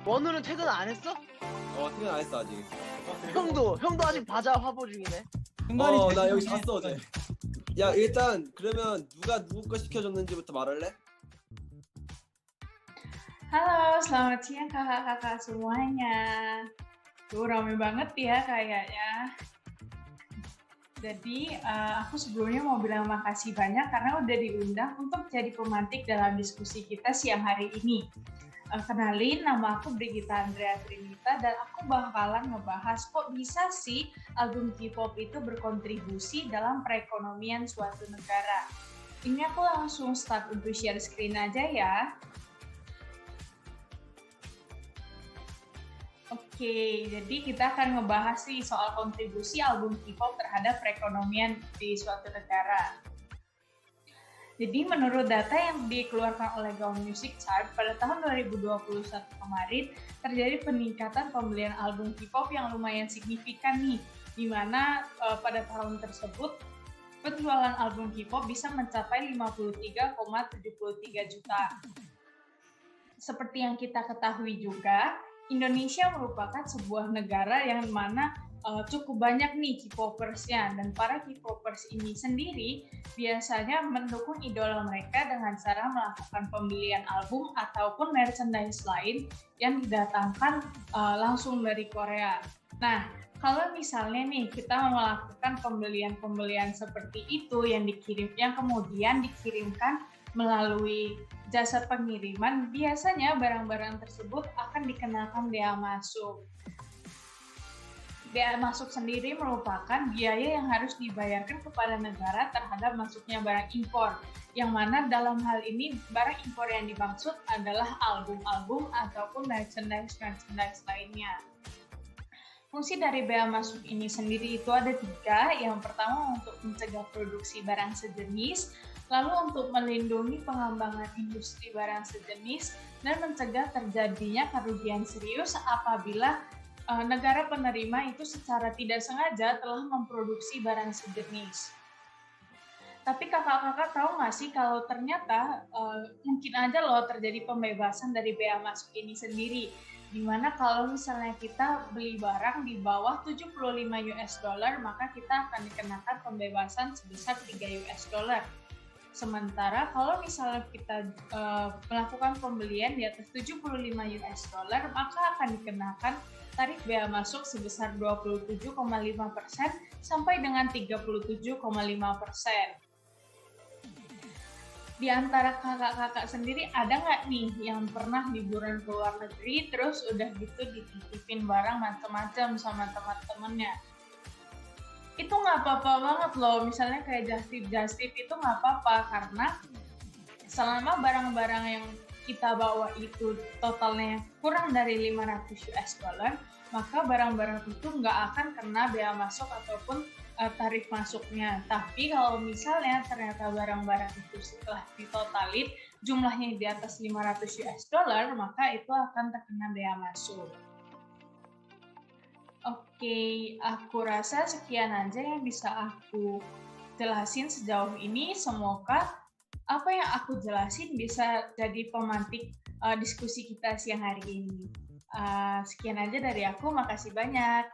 원우는 퇴근 안 했어? 퇴근 안 했어 아직. 형도 아직 바자 화보 중이네. 나 여기 잤어 어제. 야 일단 그러면 누가 누구 거 시켜줬는지부터 말할래? Halo, selamat siang kakak-kakak semuanya. Tuh rame banget ya kayaknya. Jadi aku sebelumnya mau bilang makasih banyak karena udah diundang untuk jadi pemantik dalam diskusi kita siang hari ini. Kenalin, nama aku Brigita Andrea Trinita dan aku bakalan ngebahas kok bisa sih album K-pop itu berkontribusi dalam perekonomian suatu negara. Ini aku langsung start untuk share screen aja ya. Oke, jadi kita akan ngebahas nih soal kontribusi album K-pop terhadap perekonomian di suatu negara. Jadi menurut data yang dikeluarkan oleh Gaon Music Chart pada tahun 2021 kemarin, terjadi peningkatan pembelian album K-pop yang lumayan signifikan nih, di mana pada tahun tersebut penjualan album K-pop bisa mencapai 53,73 juta. Seperti yang kita ketahui juga, Indonesia merupakan sebuah negara yang mana cukup banyak nih K-popersnya, dan para K-popers ini sendiri biasanya mendukung idola mereka dengan cara melakukan pembelian album ataupun merchandise lain yang didatangkan langsung dari Korea. Nah, kalau misalnya nih kita melakukan pembelian seperti itu yang kemudian dikirimkan melalui jasa pengiriman, biasanya barang-barang tersebut akan dikenakan bea masuk. Bea masuk sendiri merupakan biaya yang harus dibayarkan kepada negara terhadap masuknya barang impor, yang mana dalam hal ini barang impor yang dimaksud adalah album-album ataupun merchandise lainnya. Fungsi dari bea masuk ini sendiri itu ada 3. Yang pertama untuk mencegah produksi barang sejenis, lalu untuk melindungi pengembangan industri barang sejenis, dan mencegah terjadinya kerugian serius apabila negara penerima itu secara tidak sengaja telah memproduksi barang sejenis. Tapi kakak-kakak tahu nggak sih kalau ternyata mungkin aja loh terjadi pembebasan dari bea masuk ini sendiri. Dimana kalau misalnya kita beli barang di bawah 75 US dollar, maka kita akan dikenakan pembebasan sebesar 3 US dollar. Sementara kalau misalnya kita melakukan pembelian di atas 75 US dollar, maka akan dikenakan tarif bea masuk sebesar 27,5% sampai dengan 37,5%. Di antara kakak-kakak sendiri ada nggak nih yang pernah liburan ke luar negeri terus udah gitu dititipin barang macam-macam sama teman-temannya? Itu nggak apa-apa banget loh, misalnya kayak just tip itu nggak apa-apa karena selama barang-barang yang kita bawa itu totalnya kurang dari 500 US dollar, maka barang-barang itu nggak akan kena bea masuk ataupun tarif masuknya. Tapi kalau misalnya ternyata barang-barang itu setelah ditotalin jumlahnya di atas 500 US dollar, maka itu akan terkena bea masuk. Oke, aku rasa sekian aja yang bisa aku jelasin sejauh ini. Semoga apa yang aku jelasin bisa jadi pemantik diskusi kita siang hari ini. Sekian aja dari aku, makasih banyak.